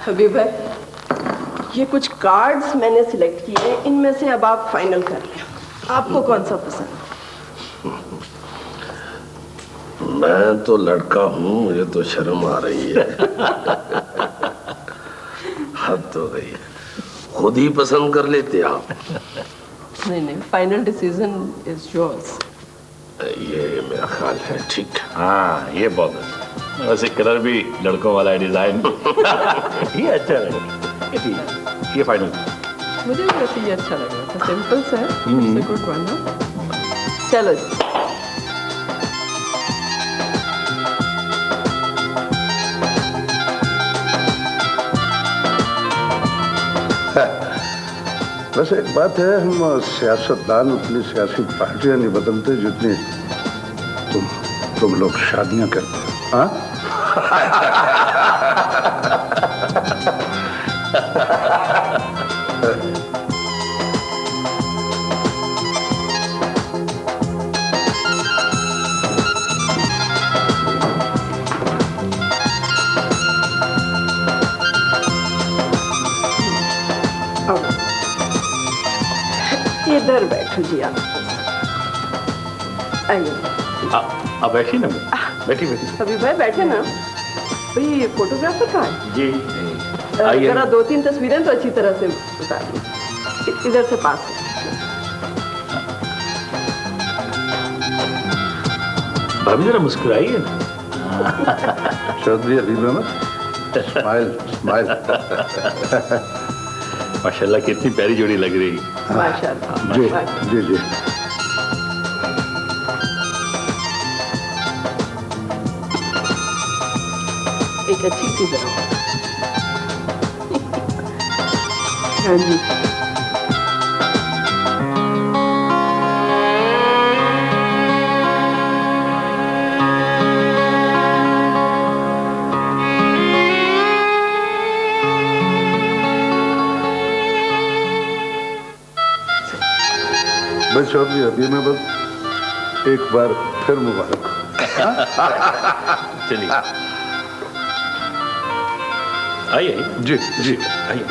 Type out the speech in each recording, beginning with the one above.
हबीब भाई, ये कुछ कार्ड्स मैंने सिलेक्ट किए हैं, इनमें से अब आप फाइनल कर लें, आपको कौन सा पसंद? मैं तो लड़का हूँ, मुझे तो शर्म आ रही है। हद तो गई, खुद ही पसंद कर लेते आप। नहीं, फाइनल डिसीजन इज योर्स। ये मेरा ख्याल है ठीक। हाँ, ये बहुत अच्छा। वैसे कलर भी लड़कों वाला है, डिजाइन ये अच्छा लगा। ये फाइनल। मुझे भी वैसे ये अच्छा लग रहा था, सिंपल सा है, गुड वन। चलो जी। वैसे एक बात है, हम सियासतदान अपनी सियासी पार्टियां नहीं बदलते जितनी तुम लोग शादियां करते हो। हाँ? इधर बैठो जी आप। आइए। अब बैठी ना, बैठी। हबीब भाई बैठे ना। भाई फोटोग्राफर कहाँ है? जी जरा 2-3 तस्वीरें तो अच्छी तरह से उतार ली, इधर से पास है। भाभी जरा मुस्कुराइए ना। चौधरी हबीब अहमद, स्माइल। माशाल्लाह कितनी प्यारी जोड़ी लग रही है। माशाल्लाह। जी। एक अच्छी सी जरा। हाँ जी। चौधरी हबीब अहमद, एक बार फिर मुबारक। चलिए आइए। जी आइए।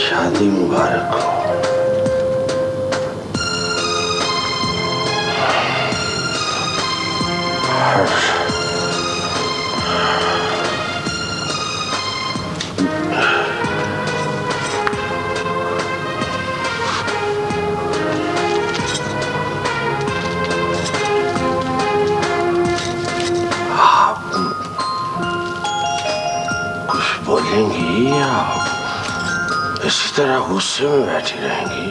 शादी मुबारक हो। आप कुछ बोलेंगी या इसी तरह गुस्से में बैठी रहेंगी?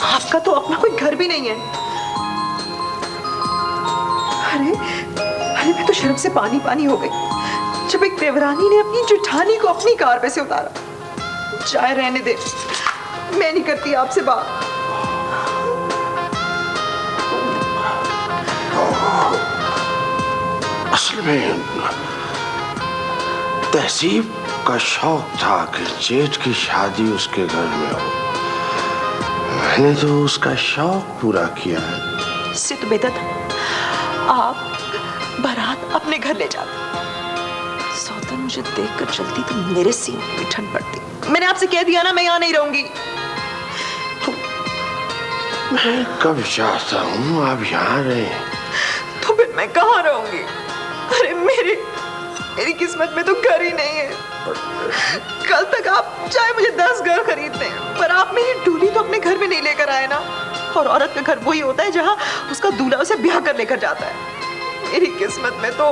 आपका तो अपना कोई घर भी नहीं है। अरे अरे मैं तो शर्म से पानी पानी हो गई जब एक देवरानी ने अपनी जेठानी को अपनी कार पे से उतारा। चाहे रहने दे, मैं नहीं करती आपसे बात। असल में तहसीब का शौक था कि जेठ की शादी उसके घर में हो। मैंने तो उसका शौक पूरा किया है। इससे तो बेहतर था आप बारात अपने घर ले जाते। सौतन मुझे देखकर चलती तो मेरे सीने में ठंड पड़ती। मैंने आपसे कह दिया ना मैं यहाँ नहीं रहूंगी। मैं कब चाहता हूँ आप यहाँ रहे। तो फिर मैं कहाँ रहूंगी? अरे मेरी किस्मत में तो घर ही नहीं है। कल तक आप चाहे मुझे 10 घर खरीदते हैं, पर आप मेरी डोली तो अपने घर में नहीं लेकर आए ना। और औरत का घर वही होता है जहाँ उसका दूल्हा उसे ब्याह कर लेकर जाता है। मेरी किस्मत में तो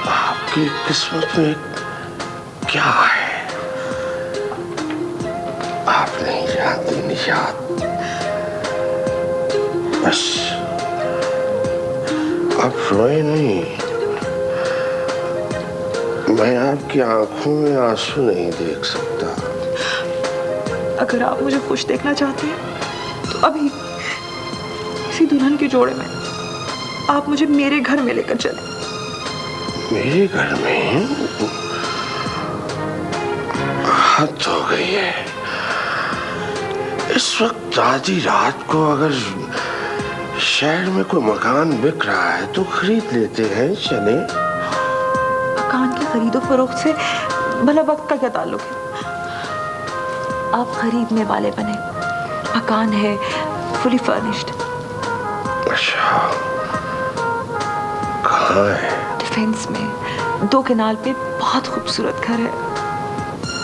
आपकी किस्मत में क्या है आप नहीं जानती निशात। बस आप रोए नहीं। मैं आपकी आंखों में आंसू नहीं देख सकता। अगर आप मुझे खुश देखना चाहते हैं तो अभी इसी दुल्हन के जोड़े में आप मुझे मेरे घर में लेकर चले। मेरे घर में हद हो गई है। इस वक्त आधी रात को अगर शहर में कोई मकान बिक रहा है तो खरीद लेते हैं। चले। मकान की खरीदो फरोख्त से भला वक्त का क्या ताल्लुक है? आप खरीदने वाले बने। मकान है फुली फर्निश्ड। अच्छा, कहाँ है? डिफेंस में 2 केनाल पे बहुत खूबसूरत घर है।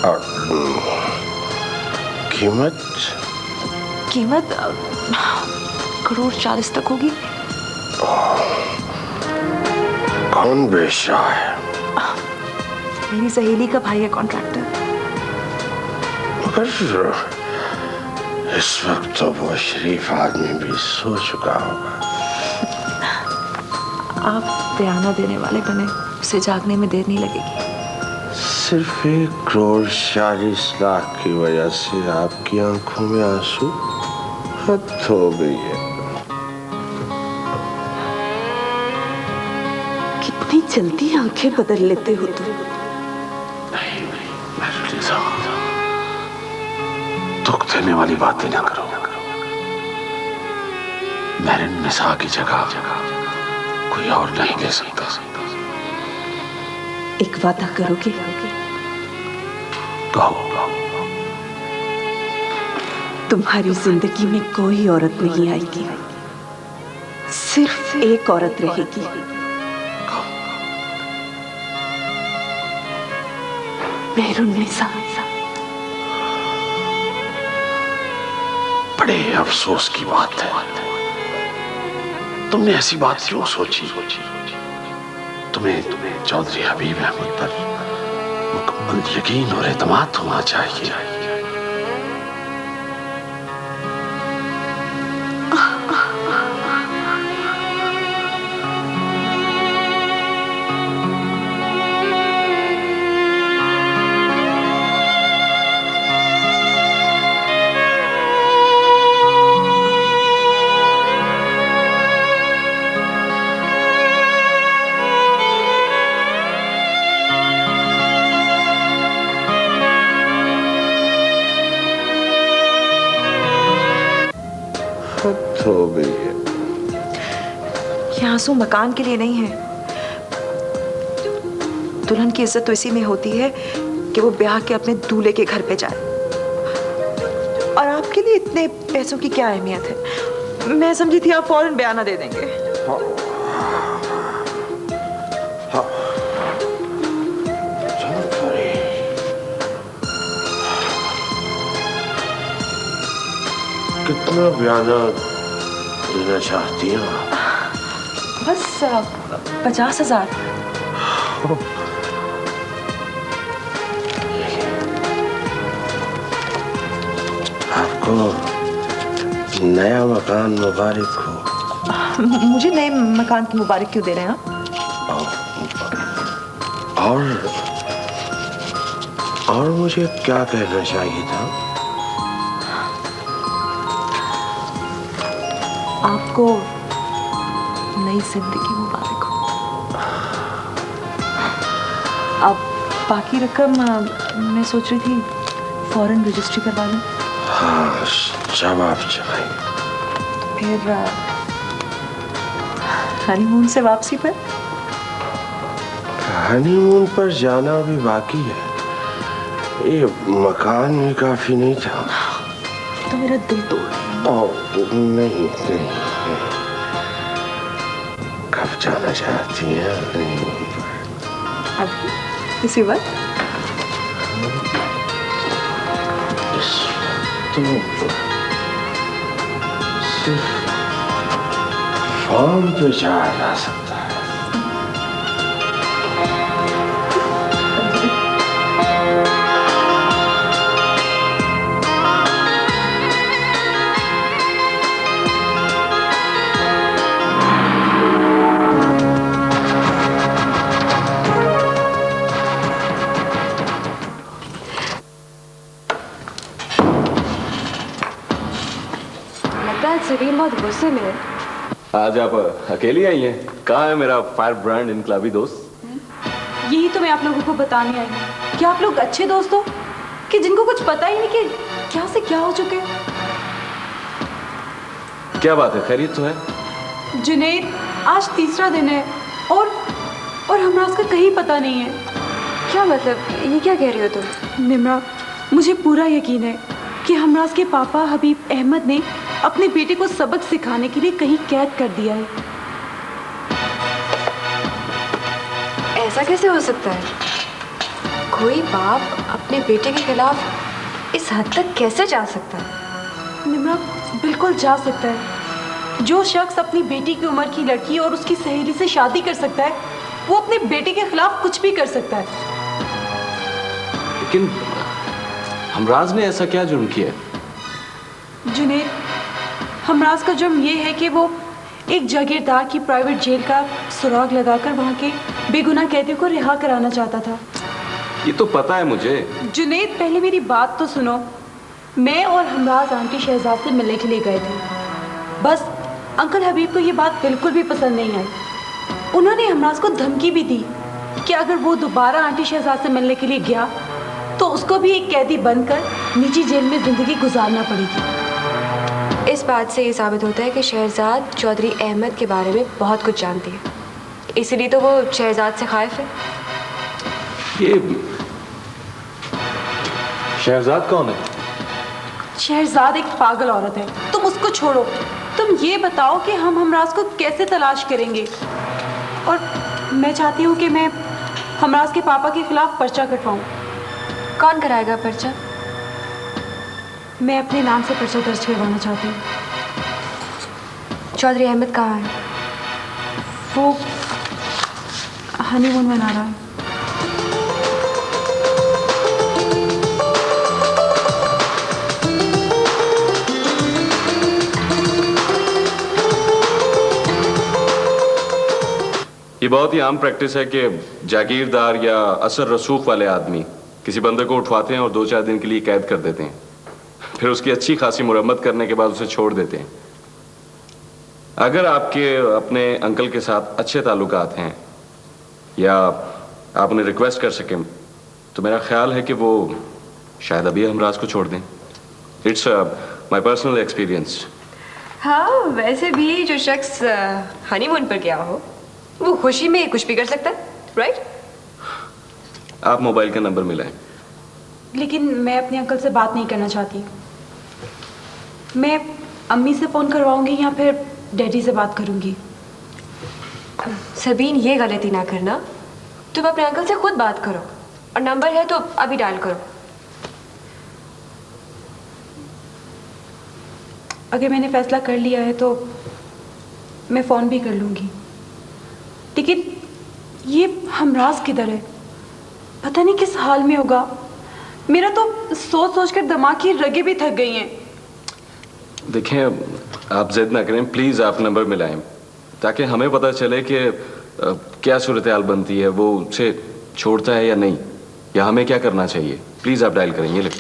और कीमत? कीमत 1.40 तक होगी। कौन बेच रहा है? मेरी सहेली का भाई है कॉन्ट्रैक्टर। मगर इस वक्त तो वो शरीफ आदमी भी सो चुका होगा। आप बयाना देने वाले बने, उसे जागने में देर नहीं लगेगी। सिर्फ 1.40 की वजह से आपकी आंखों में आंसू? हद हो गई है। कितनी जल्दी आंखें बदल लेते हो तुम। दुख देने वाली बातें ना करो। मेरे निसा की जगह कोई और नहीं दे सकता। एक वादा करोगे? कहो। तुम्हारी जिंदगी में कोई औरत नहीं आएगी, सिर्फ एक औरत रहेगी। मेहरुन्निसा। बड़े अफसोस की बात है, तुमने ऐसी बात क्यों सोची? तुम्हें चौधरी हबीब अहमद पर मुकम्मल यकीन और एतमाद होना चाहिए। हो गई है। ये आंसू मकान के लिए नहीं है। दुल्हन की इज्जत तो इसी में होती है कि वो ब्याह के अपने दूल्हे के घर पे जाए। और आपके लिए इतने पैसों की क्या अहमियत है? मैं समझी थी आप फौरन बयाना दे देंगे। कितना बयाना देना चाहती हैं? बस 50,000। आपको नया मकान मुबारक हो। मुझे नए मकान की मुबारक क्यों दे रहे हैं आप? और मुझे क्या कहना चाहिए था? आपको नई जिंदगी मुबारक हो। अब बाकी रकम मैं सोच रही थी फौरन रजिस्ट्री करवा लूं। हाँ, जब आप चाहें। फिर हनीमून से वापसी पर? हनीमून पर जाना अभी बाकी है। ये मकान भी काफी नहीं था। तो मेरा दिल तोड़। नहीं। कब जाना चाहती हैं हनीमून पर? अभी इसी वक्त? तो सिर्फ फॉर्म पे जाया जा सकता है। सबीन बहुत गुस्से में है। आज आप अकेली आई हैं? कहाँ है मेरा फायर ब्रांड इनकलाबी दोस्त? यही तो मैं आप लोगों को बताने आई हूँ कि आप लोग अच्छे दोस्त हो कि जिनको कुछ पता ही नहीं कि क्या से क्या हो चुके। क्या बात है, खैरियत तो है? जुनैद, आज तीसरा दिन है और हमराज का कहीं पता नहीं है। क्या मतलब, ये क्या कह रही हो तुम? निम्रा, मुझे पूरा यकीन है कि हमराज के पापा हबीब अहमद ने अपने बेटे को सबक सिखाने के लिए कहीं कैद कर दिया है। ऐसा कैसे हो सकता है? कोई बाप अपने बेटे के खिलाफ इस हद तक कैसे जा सकता है? निम्रा, बिल्कुल जा सकता है। जो शख्स अपनी बेटी की उम्र की लड़की और उसकी सहेली से शादी कर सकता है, वो अपने बेटे के खिलाफ कुछ भी कर सकता है। लेकिन हमराज ने ऐसा क्या जुर्म किया? जुनैद, हमराज का जुर्म ये है कि वो एक जागीरदार की प्राइवेट जेल का सुराग लगाकर वहाँ के बेगुनाह कैदियों को रिहा कराना चाहता था। ये तो पता है मुझे। जुनैद, पहले मेरी बात तो सुनो। मैं और हमराज आंटी शहजाद से मिलने के लिए गए थे। बस अंकल हबीब को ये बात बिल्कुल भी पसंद नहीं आई। उन्होंने हमराज को धमकी भी दी कि अगर वो दोबारा आंटी शहजाद से मिलने के लिए गया तो उसको भी एक कैदी बनकर निजी जेल में जिंदगी गुजारना पड़ेगी। इस बात से ये साबित होता है कि शहजाद चौधरी अहमद के बारे में बहुत कुछ जानती है, इसीलिए तो वो शहजाद से खाइफ है। ये शहजाद कौन है? शहजाद एक पागल औरत है। तुम उसको छोड़ो। तुम ये बताओ कि हम हमराज को कैसे तलाश करेंगे। और मैं चाहती हूँ कि मैं हमराज के पापा के खिलाफ पर्चा कटवाऊँ। कौन कराएगा पर्चा? मैं अपने नाम से पर्चा दर्ज करवाना चाहती हूँ। चौधरी अहमद कहाँ है? वो हनीमून मना रहा है। ये बहुत ही आम प्रैक्टिस है कि जागीरदार या असर रसूख वाले आदमी किसी बंदे को उठवाते हैं और 2-4 दिन के लिए कैद कर देते हैं, फिर उसकी अच्छी खासी मुरम्मत करने के बाद उसे छोड़ देते हैं। अगर आपके अपने अंकल के साथ अच्छे ताल्लुकात हैं या आप उन्हें रिक्वेस्ट कर सकें तो मेरा ख्याल है कि वो शायद अभी हमराज को छोड़ दें। It's my personal experience. हाँ, वैसे भी जो शख्स हनीमून पर गया हो वो खुशी में कुछ भी कर सकता है, राइट? आप मोबाइल का नंबर मिलाएं। लेकिन मैं अपने अंकल से बात नहीं करना चाहती। मैं अम्मी से फ़ोन करवाऊंगी या फिर डैडी से बात करूंगी। सबीन, ये गलती ना करना। तुम अपने अंकल से खुद बात करो और नंबर है तो अभी डायल करो। अगर मैंने फैसला कर लिया है तो मैं फ़ोन भी कर लूंगी। लेकिन ये हमराज किधर है? पता नहीं किस हाल में होगा। मेरा तो सोच सोच कर दिमाग की रगें भी थक गई हैं। देखें, आप जिद ना करें प्लीज, आप नंबर मिलाएं। ताकि हमें पता चले कि क्या सूरत हाल बनती है, वो उसे छोड़ता है या नहीं, या हमें क्या करना चाहिए। प्लीज आप डायल करेंगे।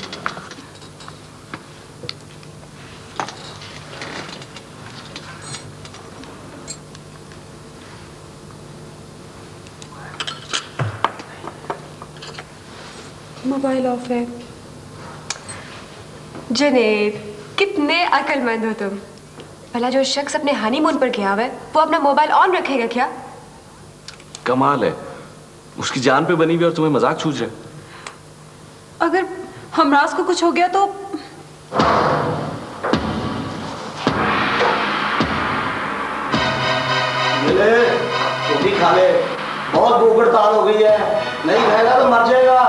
मोबाइल ऑफ है। जुनैद, कितने अक्लमंद हो तुम। भला जो शख्स अपने हनीमून पर गया हुआ है वो अपना मोबाइल ऑन रखेगा क्या? कमाल है, उसकी जान पे बनी हुई और तुम्हें मजाक सूझ रहा है। अगर हमराज को कुछ हो गया तो ले रोटी खा ले, बहुत भूख हड़ताल हो गई है, नहीं खाएगा तो मर जाएगा।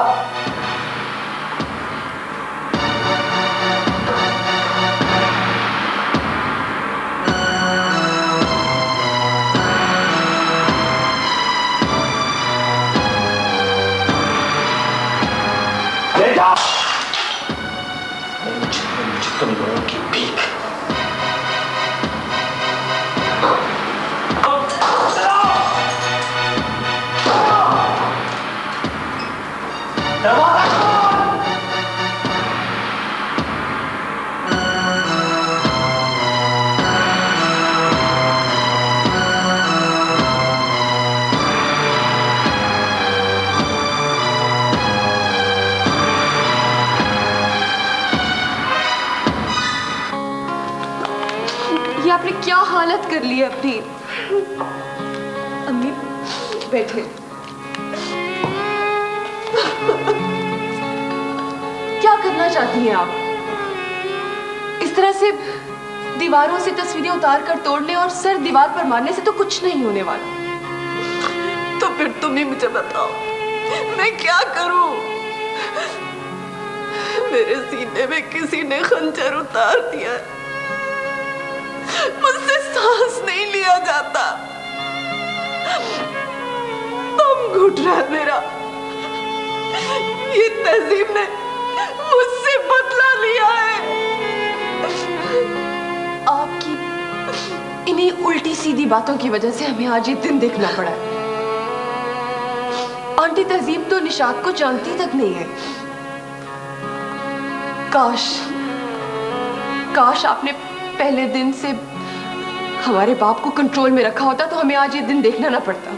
तुम लोगों की भीख। आपने क्या हालत कर ली है अपनी। अम्मी बैठे। क्या करना चाहती हैं आप? इस तरह से दीवारों से तस्वीरें उतार कर तोड़ने और सर दीवार पर मारने से तो कुछ नहीं होने वाला। तो फिर तुम ही मुझे बताओ, मैं क्या करूं? मेरे सीने में किसी ने खंजर उतार दिया, मुझसे सांस नहीं लिया जाता, दम घुट रहा है मेरा। ये तहजीब ने मुझसे बदला लिया है। आपकी इन्हीं उल्टी सीधी बातों की वजह से हमें आज ये दिन देखना पड़ा है। आंटी तहजीब तो निशात को जानती तक नहीं है। काश आपने पहले दिन से हमारे बाप को कंट्रोल में रखा होता तो हमें आज ये दिन देखना ना पड़ता।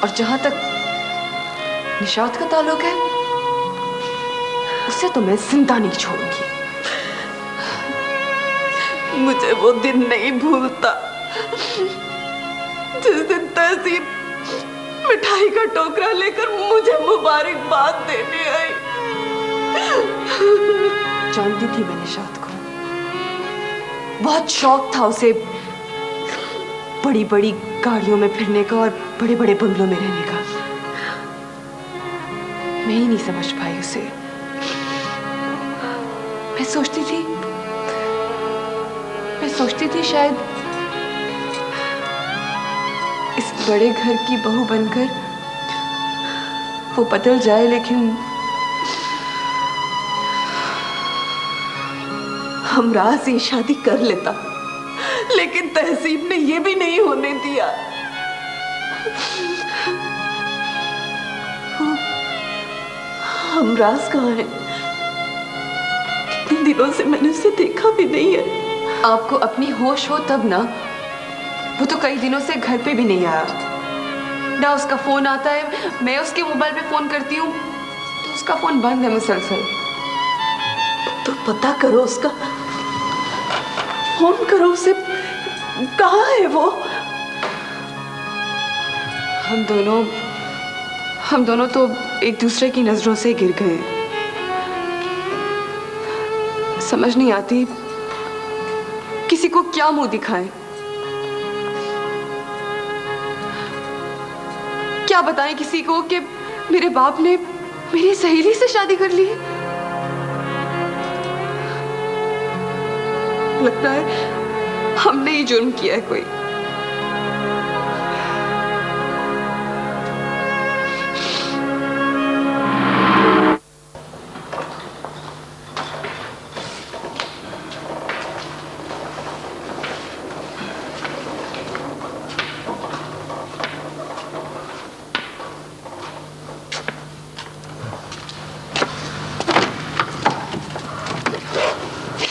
और जहां तक निशात का ताल्लुक है, उसे तो मैं जिंदा नहीं छोड़ूंगी। मुझे वो दिन नहीं भूलता जिस दिन तहसीब मिठाई का टोकरा लेकर मुझे मुबारकबाद देने आई। जानती थी मैं निशात को, बहुत शौक था उसे बड़ी बड़ी गाड़ियों में फिरने का और बड़े बड़े बंगलों में रहने का। मैं ही नहीं समझ पाई उसे। मैं सोचती थी शायद इस बड़े घर की बहू बनकर वो बदल जाए, लेकिन हमराज ये शादी कर लेता, लेकिन तहसीब ने ये भी नहीं होने दिया। हमराज कहाँ है? कितने दिनों से मैंने उसे देखा भी नहीं है। आपको अपनी होश हो तब ना। वो तो कई दिनों से घर पे भी नहीं आया ना। उसका फोन आता है, मैं उसके मोबाइल पे फोन करती हूँ तो उसका फोन बंद है मुसलसल। तो पता करो उसका, फोन करो उसे। कहाँ है वो? हम दोनों तो एक दूसरे की नजरों से गिर गए। समझ नहीं आती किसी को क्या मुंह दिखाएं। क्या बताएं किसी को कि मेरे बाप ने मेरी सहेली से शादी कर ली। लगता है हमने ही जुर्म किया है कोई।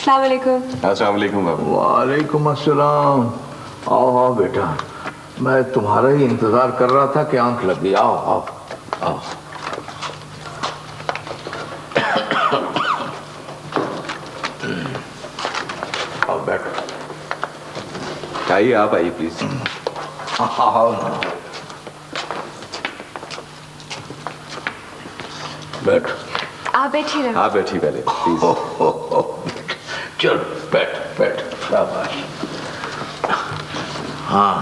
अस्सलाम वालेकुम। अस्सलाम वालेकुम बाबू। वालेकुम अस्सलाम। आओ आओ बेटा, मैं तुम्हारा ही इंतजार कर रहा था कि आंख लग गई। आओ आओ आओ। आओ बैठो। आइए, आप आइए प्लीज। आओ ना, बैठो। आप बैठिए ना। आप बैठिए पहले प्लीज। चल बैठ बैठ, शाबाश। हाँ,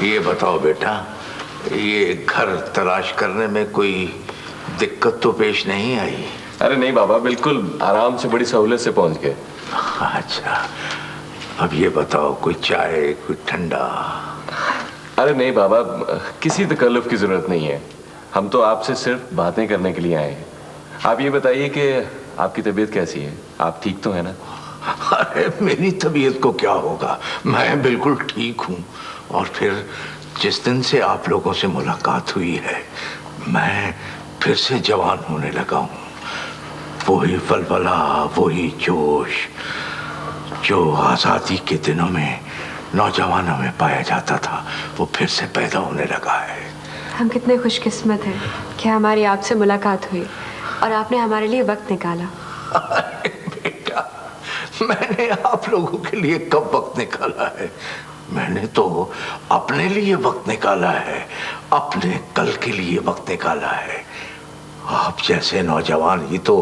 ये बताओ बेटा, ये घर तलाश करने में कोई दिक्कत तो पेश नहीं आई? अरे नहीं बाबा, बिल्कुल आराम से बड़ी सहूलियत से पहुंच गए। अच्छा, अब ये बताओ, कोई चाय, कोई ठंडा? अरे नहीं बाबा, किसी तकल्लुफ की जरूरत नहीं है। हम तो आपसे सिर्फ बातें करने के लिए आए हैं। आप ये बताइए कि आपकी तबीयत कैसी है? आप ठीक तो है ना? अरे मेरी तबीयत को क्या होगा, मैं बिल्कुल ठीक हूँ। और फिर जिस दिन से आप लोगों से मुलाकात हुई है, मैं फिर से जवान होने लगा हूँ। वही वलवला, वही जोश जो आज़ादी के दिनों में नौजवानों में पाया जाता था, वो फिर से पैदा होने लगा है। हम कितने खुशकिस्मत हैं कि हमारी आपसे मुलाकात हुई और आपने हमारे लिए वक्त निकाला। अरे बेटा, मैंने आप लोगों के लिए कब वक्त निकाला है? मैंने तो अपने लिए वक्त निकाला है, अपने कल के लिए वक्त निकाला है। आप जैसे नौजवान ही तो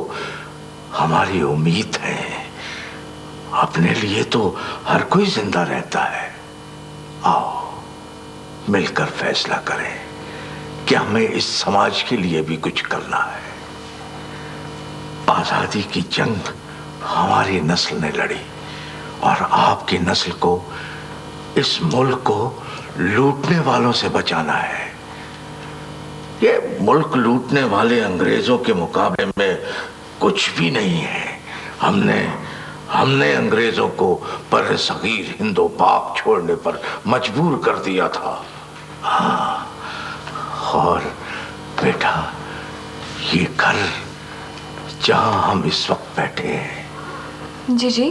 हमारी उम्मीद है। अपने लिए तो हर कोई जिंदा रहता है। आओ मिलकर फैसला करें कि हमें इस समाज के लिए भी कुछ करना है। आजादी की जंग हमारी नस्ल ने लड़ी और आपकी नस्ल को इस मुल्क को लूटने वालों से बचाना है। ये मुल्क लूटने वाले अंग्रेजों के मुकाबले में कुछ भी नहीं है। हमने अंग्रेजों को पर सगीर हिंदो पाक छोड़ने पर मजबूर कर दिया था। हाँ, और बेटा, ये घर जहां हम इस वक्त बैठे हैं, जी जी,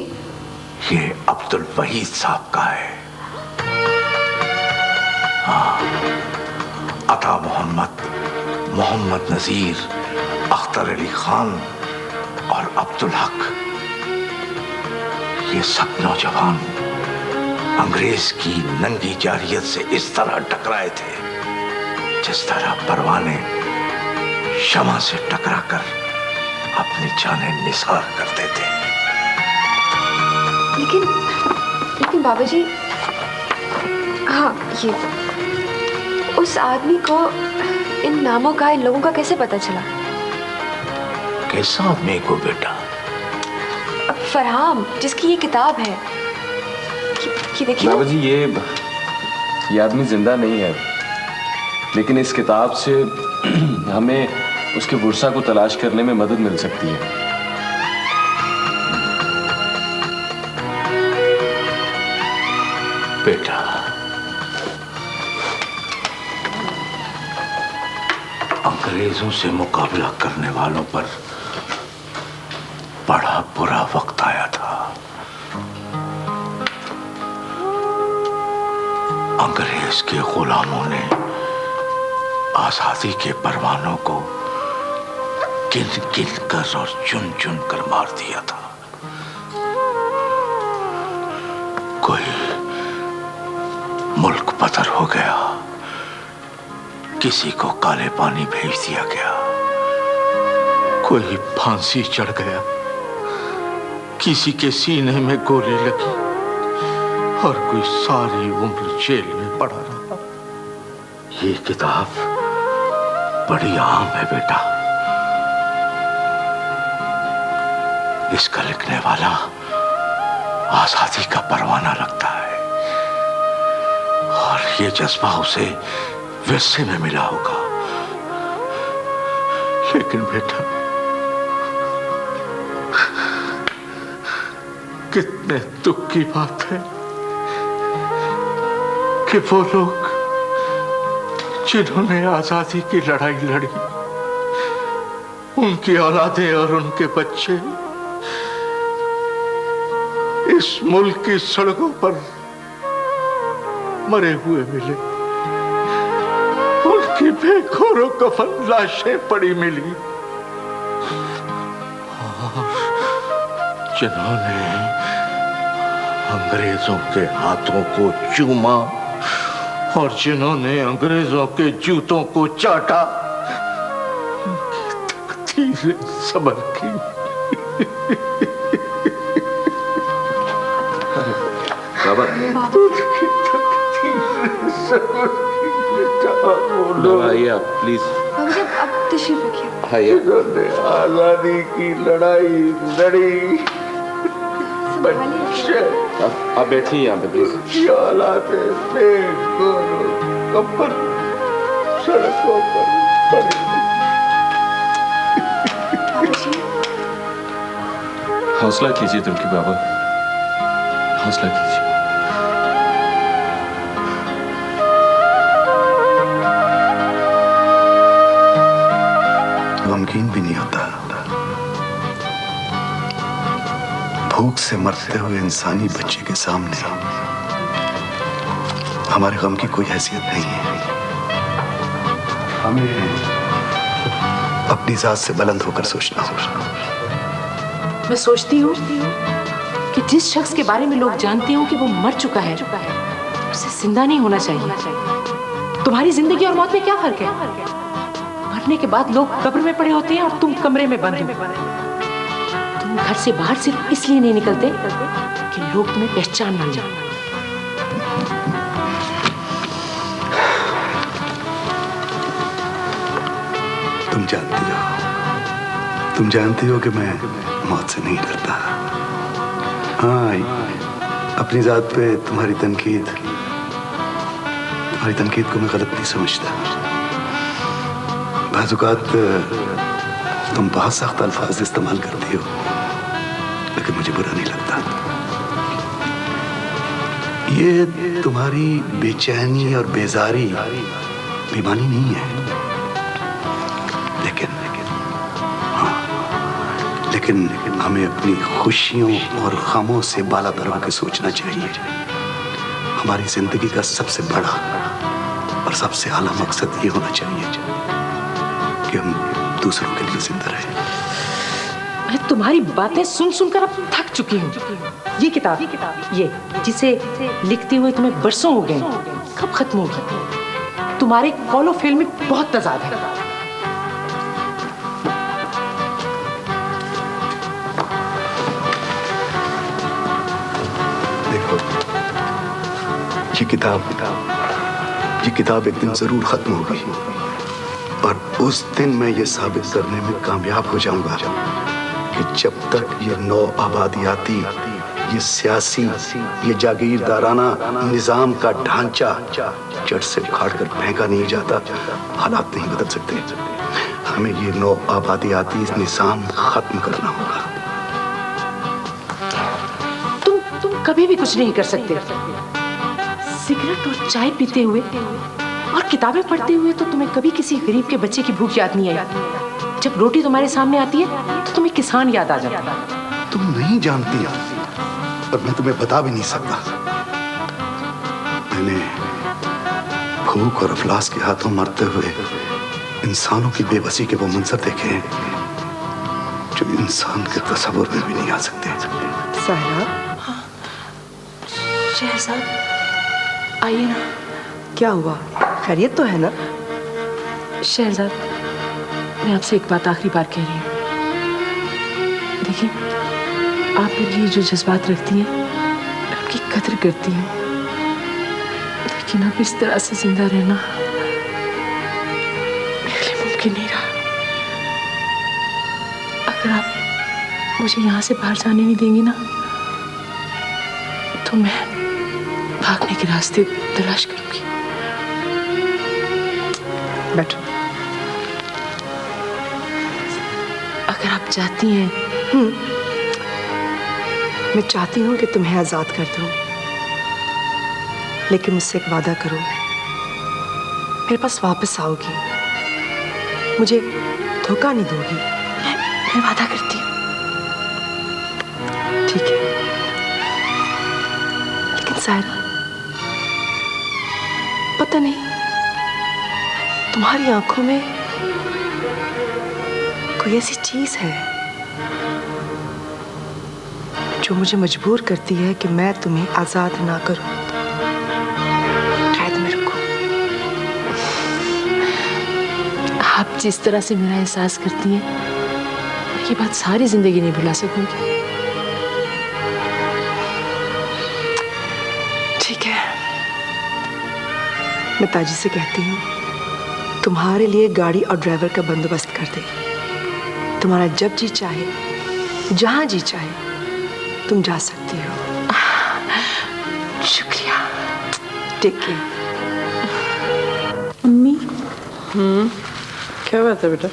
ये अब्दुल वहीद साहब का है। हाँ, अता मोहम्मद, मोहम्मद नजीर, अख्तर अली खान और अब्दुल हक, ये सब नौजवान अंग्रेज की नंगी जारियत से इस तरह टकराए थे जिस तरह परवाने शमा से टकराकर अपनी जानें निसार करते थे। लेकिन बाबा जी, हाँ, ये उस आदमी को इन नामों का, इन लोगों का कैसे पता चला? कैसा आदमी को बेटा? फरहाम, जिसकी ये किताब है। कि देखिए बाबा जी, ये आदमी जिंदा नहीं है, लेकिन इस किताब से हमें उसके बुरसा को तलाश करने में मदद मिल सकती है। बेटा, अंग्रेजों से मुकाबला करने वालों पर बड़ा बुरा वक्त आया था। अंग्रेज के गुलामों ने आजादी के परवानों को गिन गिन कर और चुन चुन कर मार दिया था। कोई मुल्क बदर हो गया, किसी को काले पानी भेज दिया गया, कोई फांसी चढ़ गया, किसी के सीने में गोली लगी और कोई सारी उम्र जेल में पड़ा रहा। ये किताब बड़ी आम है बेटा। इसका लिखने वाला आजादी का परवाना लगता है और ये जज्बा उसे विरसे में मिला होगा। लेकिन बेटा, कितने दुख की बात है कि वो लोग जिन्होंने आजादी की लड़ाई लड़ी, उनकी औलादें और उनके बच्चे इस मुल्क की सड़कों पर मरे हुए मिले, उनकी बेखौरों कफन लाशें पड़ी मिली, और जिन्होंने अंग्रेजों के हाथों को चूमा और जिन्होंने अंग्रेजों के जूतों को चाटा, धीरे सबर की। बाबा आइए आप प्लीज। अब तशरीफ रखिए। आइए। जिन्होंने आजादी की लड़ाई लड़ी, आप बैठिए यहाँ पे प्लीज। कब्र सड़कों पर पड़े। हौसला कीजिए तुर्की बाबा, हौसला कीजिए। गमगीन भी नहीं होता। भूख से मरते हुए इंसानी बच्चे के सामने हमारे गम की कोई हैसियत नहीं है। हमें अपनी जात से बुलंद होकर सोचना होगा। मैं सोचती हूँ कि जिस शख्स के बारे में लोग जानते हो कि वो मर चुका है, उसे जिंदा नहीं होना चाहिए। तुम्हारी जिंदगी और मौत में क्या फर्क है? मरने के बाद लोग कब्र में पड़े होते हैं और तुम कमरे में बंद हो। तुम घर से बाहर सिर्फ इसलिए नहीं निकलते कि लोग तुम्हें पहचान न जाए। तुम जानती हो कि मैं मौत से नहीं डरता। हाँ, अपनी जात पे तुम्हारी तनकीद को मैं गलत नहीं समझता। बाज़ औक़ात तुम बहुत सख्त अल्फाज इस्तेमाल करती हो, लेकिन मुझे बुरा नहीं लगता। ये तुम्हारी बेचैनी और बेजारी बेईमानी नहीं है, लेकिन हमें अपनी खुशियों और गमों से बालातर होकर सोचना चाहिए। हमारी जिंदगी का सबसे बड़ा और सबसे आला मकसद ये होना चाहिए कि हम दूसरों के लिए जिंदा रहें। मैं तुम्हारी बातें सुन सुनकर अब थक चुकी हूँ। ये किताब ये जिसे लिखते हुए तुम्हें बरसों हो गए, कब खत्म होगी? तुम्हारे कौलो फिल्म में बहुत तजाद है। ये किताब एक दिन जरूर खत्म होगी, और उस दिन मैं ये साबित करने में कामयाब हो जाऊंगा कि जब तक ये नौ आबादियाती, ये सियासी, ये जागीरदाराना निजाम का ढांचा जड़ से उखाड़ कर फेंका नहीं जाता, हालात नहीं बदल सकते। हमें ये नौ आबादियाती निजाम खत्म करना होगा। तुम कभी भी कुछ नहीं कर सकते। सिगरेट और चाय पीते हुए और किताबें पढ़ते हुए तो तुम्हें कभी किसी गरीब के बच्चे की भूख याद नहीं आई। जब रोटी तुम्हारे सामने आती है तो तुम्हें किसान याद आ जाता है। तुम नहीं जानती और मैं तुम्हें बता भी नहीं सकता। मैंने भूख और अफलास के हाथों मरते हुए इंसानों की बेबसी के वो मंजर देखे हैं जो इंसान के तस्वुर में भी नहीं आ सकते। साहिरा, शहजाद आइए ना। क्या हुआ? खैरियत तो है ना? शहजाद, मैं आपसे एक बात आखिरी बार कह रही हूँ। देखिए, आप मेरे लिए जो जज्बात रखती हैं, मैं उनकी कदर करती हूँ, लेकिन अब इस तरह से जिंदा रहना मेरे लिए मुमकिन नहीं रहा। अगर आप मुझे यहाँ से बाहर जाने नहीं देंगी ना, तो मैं भागने के रास्ते तलाश करूंगी। बैठो। अगर आप चाहती हैं, मैं चाहती हूँ कि तुम्हें आजाद कर दूं, लेकिन मुझसे एक वादा करो, मेरे पास वापस आओगी, मुझे धोखा नहीं दोगी। मैं वादा करती हूँ। ठीक है। सायरा, पता नहीं तुम्हारी आंखों में कोई ऐसी चीज है जो मुझे मजबूर करती है कि मैं तुम्हें आजाद ना करूं, कैद में रखूं। आप जिस तरह से मेरा एहसास करती हैं, ये बात सारी जिंदगी नहीं भुला सकूंगी। ठीक है, मैं ताजी से कहती हूँ तुम्हारे लिए गाड़ी और ड्राइवर का बंदोबस्त कर दे। तुम्हारा जब जी चाहे, जहां जी चाहे तुम जा सकती हो। शुक्रिया। Take care. अम्मी, क्या बात है बेटा?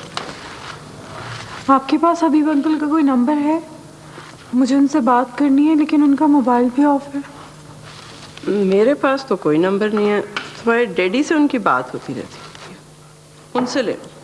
आपके पास हबीब अंकल का कोई नंबर है? मुझे उनसे बात करनी है, लेकिन उनका मोबाइल भी ऑफ है। मेरे पास तो कोई नंबर नहीं है। तुम्हारे डैडी से उनकी बात होती रहती है, उनसे ले लो।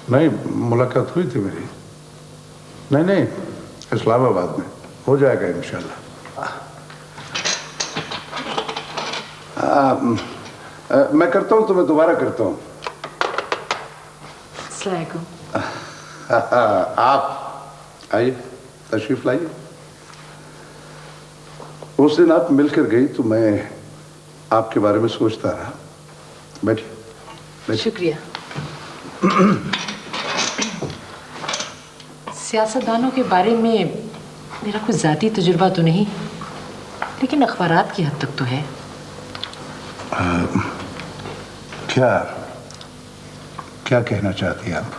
नहीं, मुलाकात हुई थी मेरी। नहीं, इस्लामाबाद में हो जाएगा इंशाल्लाह। मैं करता हूँ तो मैं दोबारा करता हूँ। आप आइए, तशरीफ लाइए। उस दिन आप मिलकर गई तो मैं आपके बारे में सोचता रहा। बैठिए। शुक्रिया। सियासतदानों के बारे में मेरा कुछ ज़ाती तजुर्बा तो नहीं, लेकिन अखबारात की हद तक तो है। क्या कहना चाहती हैं आप?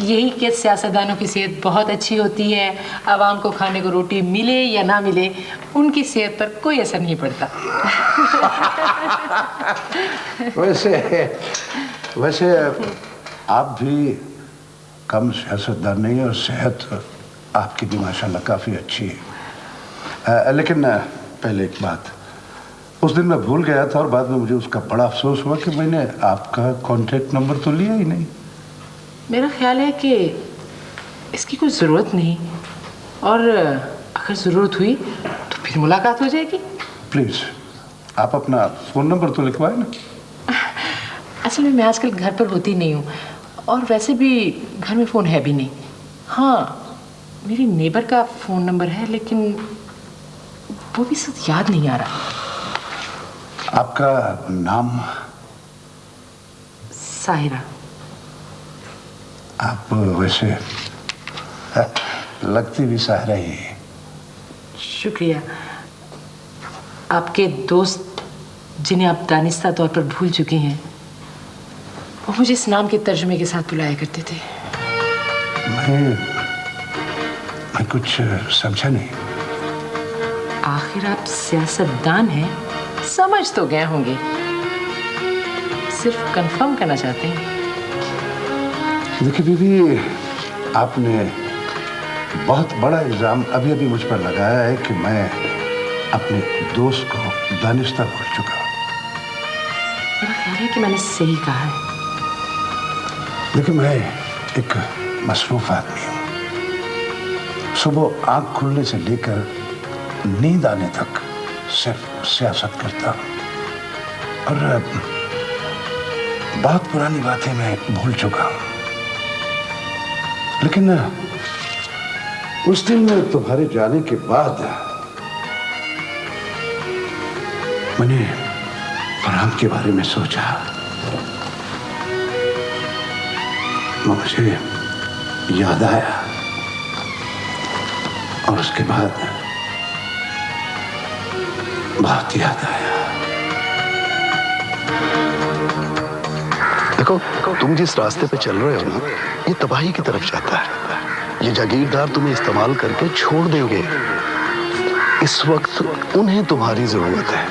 यही कि सियासतदानों की सेहत बहुत अच्छी होती है। आवाम को खाने को रोटी मिले या ना मिले, उनकी सेहत पर कोई असर नहीं पड़ता। वैसे आप भी कम सियासतदान नहीं, और सेहत आपकी भी माशाल्लाह काफ़ी अच्छी है। लेकिन पहले एक बात, उस दिन मैं भूल गया था और बाद में मुझे उसका बड़ा अफसोस हुआ कि मैंने आपका कॉन्टैक्ट नंबर तो लिया ही नहीं। मेरा ख्याल है कि इसकी कोई ज़रूरत नहीं, और अगर ज़रूरत हुई तो फिर मुलाकात हो जाएगी। प्लीज़ आप अपना फ़ोन नंबर तो लिखवाएं ना। असल में मैं आजकल घर पर होती नहीं हूँ, और वैसे भी घर में फ़ोन है भी नहीं। हाँ, मेरी नेबर का फ़ोन नंबर है, लेकिन वो भी सब याद नहीं आ रहा। आपका नाम? साहिरा। आप वैसे लगती भी साहिरा ही है। शुक्रिया। आपके दोस्त जिन्हें आप दानिस्ता तौर पर भूल चुके हैं, वो मुझे इस नाम के तर्जुमे के साथ बुलाया करते थे। मैं कुछ समझा नहीं। आखिर आप सियासतदान हैं, समझ तो गए होंगे, सिर्फ कंफर्म करना चाहते हैं। देखिए बीबी, आपने बहुत बड़ा इल्ज़ाम अभी अभी मुझ पर लगाया है कि मैं अपने दोस्त को दानिस्ता भूल चुका हूँ। मेरा ख्याल है कि मैंने सही कहा है। देखिए, मैं एक मसरूफ आदमी हूँ। सुबह आँख खुलने से लेकर नींद आने तक सिर्फ सियासत करता हूँ, और बहुत पुरानी बातें मैं भूल चुका हूँ। लेकिन उस दिन तुम्हारे जाने के बाद मैंने फरहान के बारे में सोचा। मुझे याद आया, और उसके बाद बहुत याद आया। देखो, तुम जिस रास्ते पे चल रहे हो ना, ये तबाही की तरफ जाता है। ये जागीरदार तुम्हें इस्तेमाल करके छोड़ देंगे। इस वक्त उन्हें तुम्हारी जरूरत है।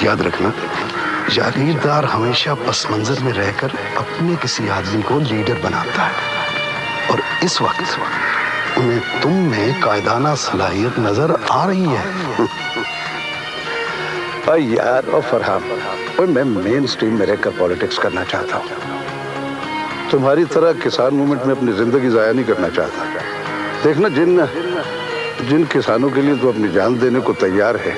याद रखना, जागीरदार हमेशा पस मंजर में रहकर अपने किसी आदमी को लीडर बनाता है, और इस वक्त उन्हें तुम में कायदाना सलाहियत नजर आ रही है। यार ओ फरहान, मैं मेन स्ट्रीम में रहकर पॉलिटिक्स करना चाहता हूँ। तुम्हारी तरह किसान मूवमेंट में अपनी जिंदगी जाया नहीं करना चाहता। देखना, जिन किसानों के लिए तो अपनी जान देने को तैयार है,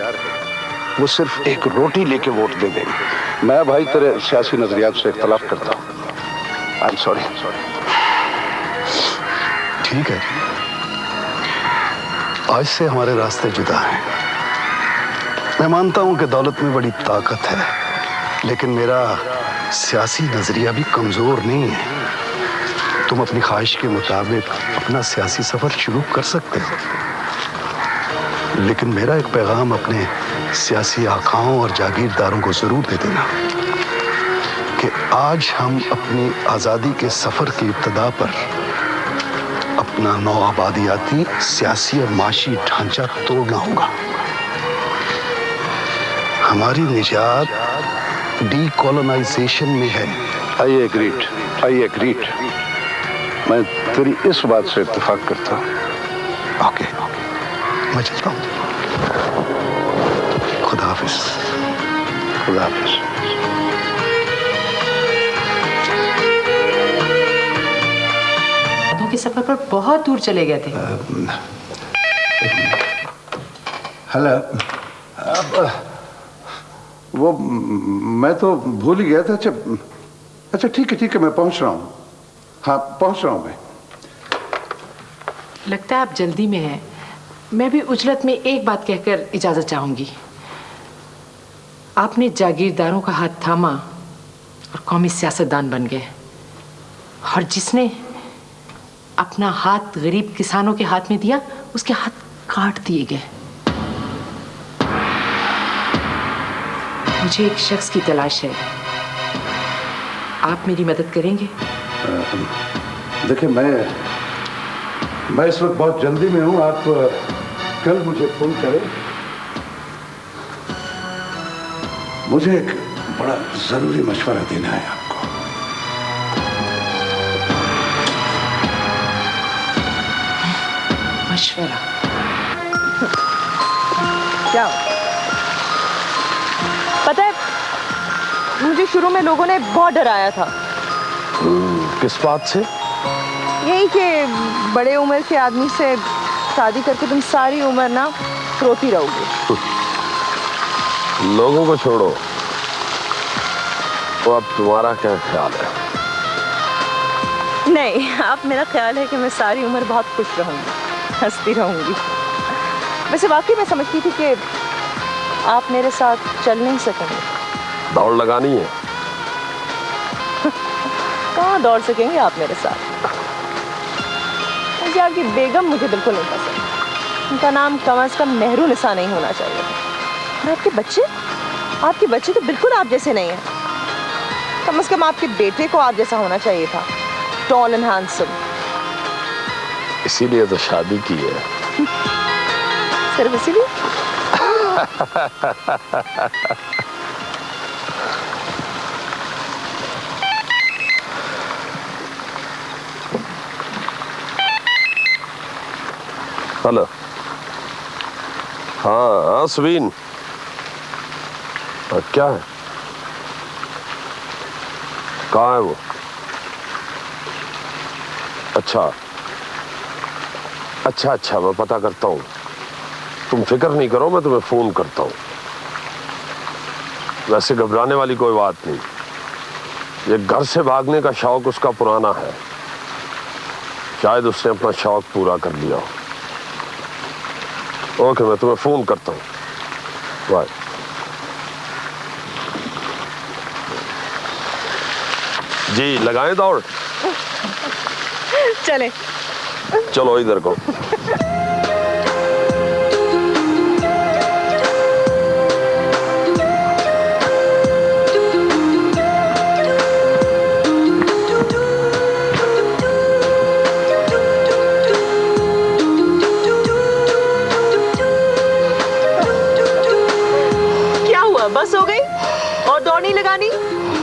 वो सिर्फ एक रोटी लेके वोट दे देंगे। मैं भाई तेरे सियासी नजरियात से इख्तलाफ करता हूँ। I am sorry. ठीक है, आज से हमारे रास्ते जुदा हैं। मैं मानता हूं कि दौलत में बड़ी ताकत है, लेकिन मेरा सियासी नजरिया भी कमजोर नहीं है। तुम अपनी ख्वाहिश के मुताबिक अपना सियासी सफर शुरू कर सकते हो, लेकिन मेरा एक पैगाम अपने सियासी आकाओं और जागीरदारों को जरूर दे देना कि आज हम अपनी आज़ादी के सफर की इब्तिदा पर अपना नौ आबादियाती, सियासी और माशी ढांचा तोड़ना होगा। हमारी निजात डीकोलोनाइजेशन में है। I agreed. मैं तेरी इस बात से इत्तेफाक करता हूँ। ओके, मैं चलता हूँ। खुदा हाफिज। खुदा हाफिज। के सफर पर बहुत दूर चले गए थे। हेलो, वो मैं तो भूल ही गया था। अच्छा ठीक है, मैं पहुंच रहा हूँ। हाँ, पहुंच रहा हूँ मैं। लगता है आप जल्दी में हैं। मैं भी उजलत में एक बात कहकर इजाजत चाहूंगी। आपने जागीरदारों का हाथ थामा और कौमी सियासतदान बन गए, और जिसने अपना हाथ गरीब किसानों के हाथ में दिया, उसके हाथ काट दिए गए। मुझे एक शख्स की तलाश है, आप मेरी मदद करेंगे? देखिए, मैं इस वक्त बहुत जल्दी में हूँ। आप कल मुझे फोन करें। मुझे एक बड़ा जरूरी मशवरा देना है आपको। मशवरा? क्या? पता है, मुझे शुरू में लोगों ने बहुत डराया था। किस बात से? यही कि बड़े उम्र के आदमी से शादी करके तुम सारी उम्र ना रोती रहोगे। लोगों को छोड़ो, तो अब तुम्हारा क्या ख्याल है? नहीं, आप मेरा ख्याल है कि मैं सारी उम्र बहुत खुश रहूंगी, हंसती रहूंगी। वैसे वाकई मैं समझती थी कि आप मेरे साथ चल नहीं सकेंगे। दौड़ लगानी है? कहाँ दौड़ सकेंगे आप मेरे साथ? मुझे आपकी बेगम मुझे बिल्कुल नहीं पसंद। उनका नाम कम से कम नेहरू निसा नहीं होना चाहिए था। और आपके बच्चे तो बिल्कुल आप जैसे नहीं हैं। कम से कम आपके बेटे को आप जैसा होना चाहिए था, टॉल एंड हैंडसम। इसीलिए तो शादी की है। सिर्फ इसीलिए? हेलो। हाँ सुबीन, क्या है? कहाँ है वो? अच्छा, मैं पता करता हूँ। तुम फिक्र नहीं करो, मैं तुम्हें फोन करता हूँ। वैसे घबराने वाली कोई बात नहीं। ये घर से भागने का शौक उसका पुराना है, शायद उसने अपना शौक पूरा कर लिया हो। ओके, मैं तुम्हें फोन करता हूँ। बाय। जी, लगाएं दौड़? चले। चलो इधर को। दौड़ नहीं लगानी?